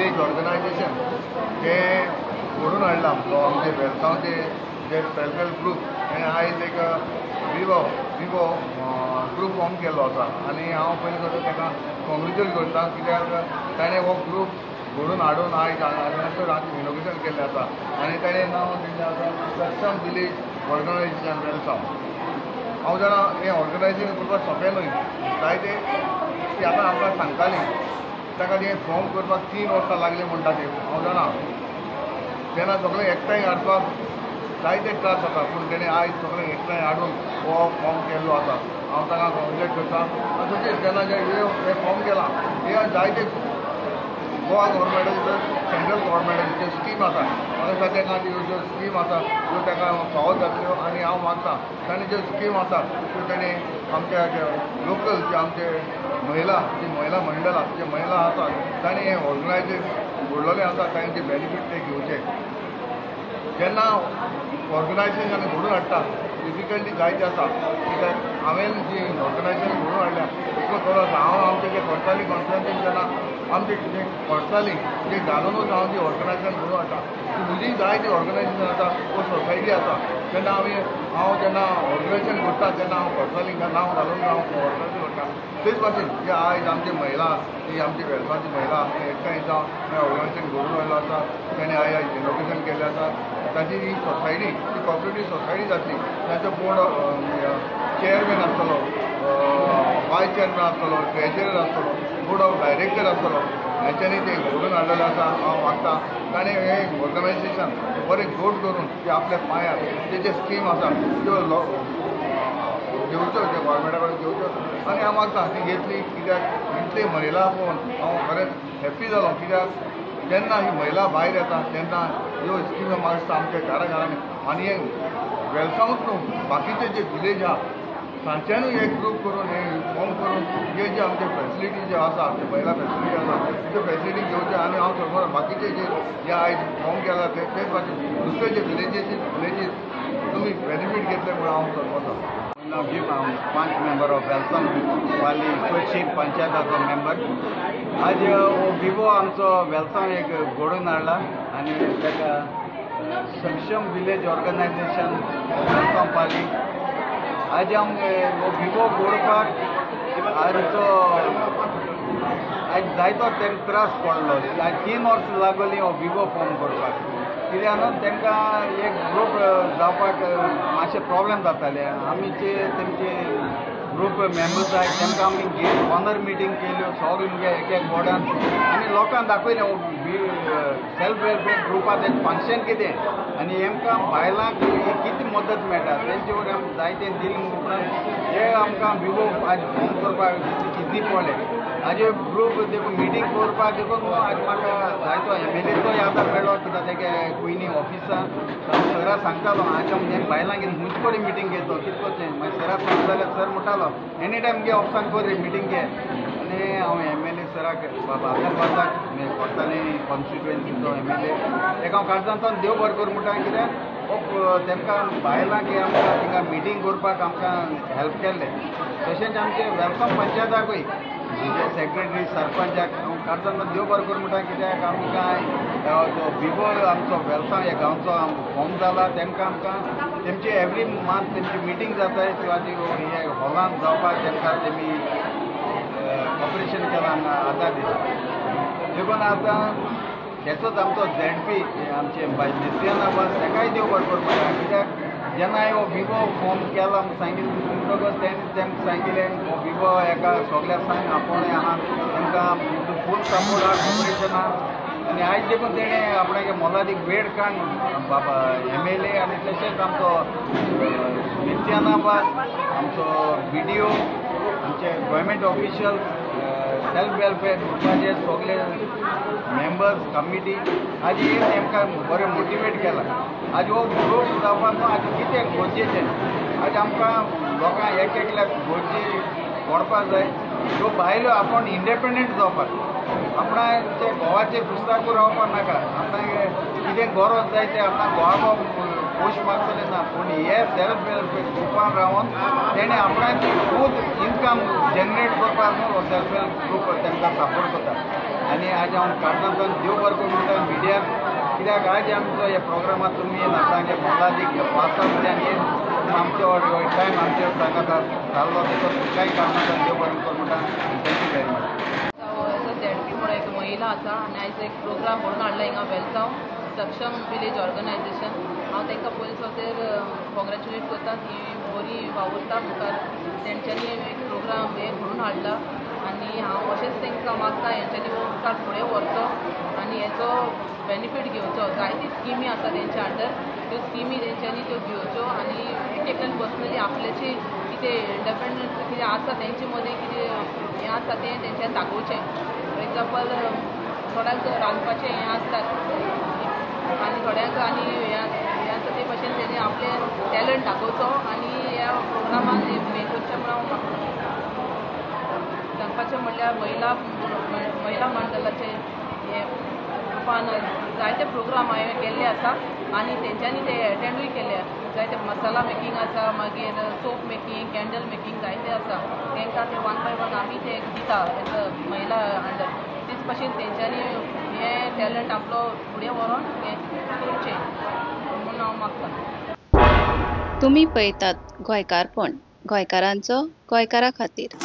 Village organisation जे घडून हाडला आमचे वेलसांवचे जे सेल्फ हेल्प ग्रूप हे आयज एक विवो ग्रूप फॉर्म केल्लो आसा आनी हांव पयलीं कसो ताका कॉंग्रेच्युलेट करता कित्याक ताणें हो ग्रूप घडून हाडून आयज हांगासर इनोग्रेशन केल्लें आसा आनी ताणें नांव दिल्लें आसा सक्षम विलेज ऑर्गनायझेशन वेलसांव. हांव जाणा हें ऑर्गनायझेशन करपाक सोंपें न्हय. जायते ती आतां आमकां सांगतालीं ताका तें फॉर्म करपाक 3 वर्सां लागलीं म्हणटा ती हांव जाणा. तेन्ना सगळें एकठांय हाडपाक जायते त्रास जाता पूण तेणें आयज सगळें एकठांय हाडून हो फॉर्म केल्लो आसा. हांव ताका कॉंग्रेच्युलेट करता. तशेंच तेन्ना जे हे फॉर्म केला हे जायते गोवा गव्हर्मेंटाच्यो सेंट्रल गव्हर्मेंटाच्यो स्कीम आसा म्हाका दिसता ताका ज्यो स्कीम आसा त्यो ताका फावो जातल्यो आनी हांव मागता ताणें ज्यो स्कीम आसा त्यो ताणें आमच्या लोकल जे आमचे महिला मंडळ जे महिला आसा ताणें हें ऑर्गनायझेशन घडलेलें आसा तांचे बेनिफीट ते घेवचे. जेन्ना ऑर्गनायझेशन घडून हाडटा डिफिकल्टी जायती आसा कित्याक हांवें जी ऑर्गनायझेशन घडून हाडल्या तितलो थोडो हांव आमचे जे कोर्साली कॉन्फरन्सीन जेन्ना आमचे जे कोर्साली जे घालूनच हांव जी ऑर्गनायझेशन घडून हाडटा ती म्हजी जायती ऑर्गनायझेशन आसा वो सोसायटी आसा तेन्ना हांव जेन्ना ऑर्गनायझेशन करता तेन्ना हांव कोर्सालींक नांव घालून हांव ऑर्गनायझेशन करता. तेच भाशेन जे आयज आमची महिला जी आमची वेलसांवची महिला एकठांय जावन हें ऑर्गनायझेशन घडून हाडलें आसा तेणें आयज इनोग्रेशन केल्लें आसा. ताची ही सोसायटी ती कॉपरेटीव सोसायटी जातली. ताचो बोर्ड चेअरमॅन आसतलो, वायस चेअरमॅन आसतलो, ट्रेजरर आसतलो, बोर्ड ऑफ डायरेक्टर आसतलो. हेंच्यांनी ते घडून हाडलेलें आसा. हांव मागता ताणें हें ऑर्गनायझेशन बरें घट करून ते आपल्या पांयार जे स्कीम आसा त्यो घेवच्यो जे गोवोरमेंटा कडेन घेवच्यो आनी हांव मागता ती घेतली कित्याक इतली महिला पळोवन हांव खरेंच हॅप्पी जालो कित्याक जेन्ना ही महिला भायर येता तेन्ना ह्यो स्किमी म्हाका दिसता आमच्या घरांनी आनी हे वेलसांवच न्हू बाकीचे जे विलेज आहा तांच्यानूय एक ग्रूप करून हे फॉर्म करून हे जे आमचे फॅसिलिटी जे आसा जे महिला फॅसिलिटी आसा त्यो फॅसिलिटी घेवचे आनी हांव सांगता बाकीचे जे आयज फॉर्म केला तेच बाकी दुसरे जे विलेजीस तुमी बेनिफीट घेतले म्हणून हांव सांगता. Najib, I'm 5 member of Welsom Valley Switching पंचायताचो मेंबर. आज विवो आमचो वेलसांव एक घडून हाडला आनी ताका सक्षम विलेज ऑर्गनायझेशन वेलसांव पाली आज आमकां विवो घडोवपाक आमचो आज जायतो तेंका त्रास पडलो. आज 3 वर्सां लागली हो विवो फॉर्म करपाक कित्याक तांकां एक ग्रूप जावपाक मातशे प्रॉब्लेम जाताले. आमीचे तेंचे ग्रूप मेंबर्स आहाय तांकां आमी ऑनर मिटींग केल्यो सगळे एक एक बोर्डान आनी लोकांक दाखयलें सेल्फ वेलफेअर ग्रुपान तें फंक्शन कितें आनी हेंकां बायलांक कितें मदत मेळटा तेंचे वयर आमी जायते दिले उपरांत हे आमकां विवो आज फॉर्म करपाक इजी पडलें. हाजे ग्रूप देखून मिटींग करपाक देखून आज म्हाका जायतो MLAचोय आदार मेळ्ळो कित्याक तेगे पयलीं ऑफिसान सराक सांगतालो आज आमी बायलांक हुंच कडेन मिटींग घेतो कितें करचें मागीर सराक सांगलें जाल्यार सर म्हणटालो एनी टायम घे ऑफिसान कर रे मिटींग घे आनी हांव MLA सराक बाबा आदारवादाक कोर्ताली कॉन्स्टिट्युएन्सीचो MLA ताका हांव काणसांतल्यान देव बरें कर म्हणटा कित्याक तांकां बायलांक आमकां थिंगा मिटींग करपाक आमकां हेल्प केल्लें. तशेंच आमचे वेलसांव पंचायताकूय म्हणजे सेक्रेटरी सरपंचाक हांव काणसांतल्यान देव बरें कर म्हणटा कित्याक आमकां जो विवो आमचो वेलसांव ह्या गांवचो फॉर्म जाला तांकां आमकां तेमची एवरी मंथ तेमची मिटींग जाताय किंवा ती हे हॉलांत जावपाक तांकां तेमी ऑपरेशन केलां हांगा आदार दिता. देखून आतां तेचोच आमचो ZP आमचे निसियाना बस ताकाय देव बरें कर म्हणटा कित्याक जेन्ना हो विवो फॉर्म केला सांगिल्लें म्हणटकच तेंकां सांगिल्लें हो विवो हेका सगळ्या सांग आपूण आहा तांकां फूल सपोर्ट आहा कॉपरेशनाक आनी आयज देखून तेणें आपणागे मोलादीक वेळ काण बाबा MLA आनी तशेंच आमचो नित्याना बस आमचो BDO आमचे गोवोरमेंट ऑफिशियल्स सेल्फ वेलफेअर ग्रुपाचे सगळे मेंबर्स कमिटी आज हे तेमकां बरें मोटिवेट केला. आज हो ग्रूप जावपाक आज कितें गरजेचें आज आमकां लोकांक एक एकल्याक गरजी पडपाक जाय ह्यो बायलो आपूण इंडिपेंडंट जावपाक आपणाचे घोवाचेर पुस्तकां रावपाक नाका. आपणाक कितें गरज जाय तें आपणाक घोवा पोस्ट मारतलें ना पूण हे सेल्फ वेलफेअर ग्रुपान रावन तेणें आपणाची खूब इन्कम जनरेट करपाक सेल्फ हेल्प ग्रूप तांकां सपोर्ट करता. आनी आज हांव काणकोणांतल्यान देव बरें करूं म्हणटा मिडियाक, कित्याक आज आमचो ह्या प्रोग्रामाक तुमी नातांगे मोलादीक पास आनी आमचो टायम आमच्या सांगात जाल्लो देखून तुमकांय काणकोणांतल्यान देव बरें करूं म्हणटा. Thank you very much. As a ZP म्हणून एक महिला आसा आनी आयज एक प्रोग्राम म्हणून हाडला हिंगा वेलसांव सक्षम विलेज ऑर्गनायझेशन. हांव तांकां पयले फावटीर कॉंग्रेच्युलेट करता, ती बरी वावुरता मुखार. तेंच्यांनी एक प्रोग्राम हे म्हणून हाडला आनी हांव अशेंच तांकां मागता हेंच्यांनी मुखार फुडें व्हरचो आनी हेचो बेनिफीट घेवचो. जायती स्किमी आसा तेंच्या अंडर, त्यो स्किमी तेंच्यांनी त्यो घेवच्यो आनी एक एकल्यान पर्सनली आपल्याची कितें इंडिपेंडन्स कितें आसा तेंचे मदीं कितें हें आसा तें तेंच्यांनी दाखोवचें. फॉर एग्जाम्पल थोड्यांक रांदपाचें हें आसतात आनी थोड्यांक आनी हें आसा ते भशेन तेणी आपलें टॅलंट दाखोवचो आनी ह्या प्रोग्रामान हें करचें म्हणून हांव मागता. सांगपाचें म्हणल्यार महिला मंडळाचे हे रूपान जायते प्रोग्राम हांवें केल्ले आसा आनी तेंच्यांनी ते एटेंडूय केले. जायते मसाला मेकींग आसा, मागीर सोप मेकींग, कॅन्डल मेकींग जायते आसा. तांकां ते वन बाय वन आमी ते दिता एज अ महिला अंडर. तेच भाशेन तेंच्यांनी हें टॅलंट आपलो फुडें व्हरोन हें करचें म्हणून हांव मागतां. तुम्ही पळयतात गोंयकारपण, गोंयकारांचो गोंयकारा खातीर.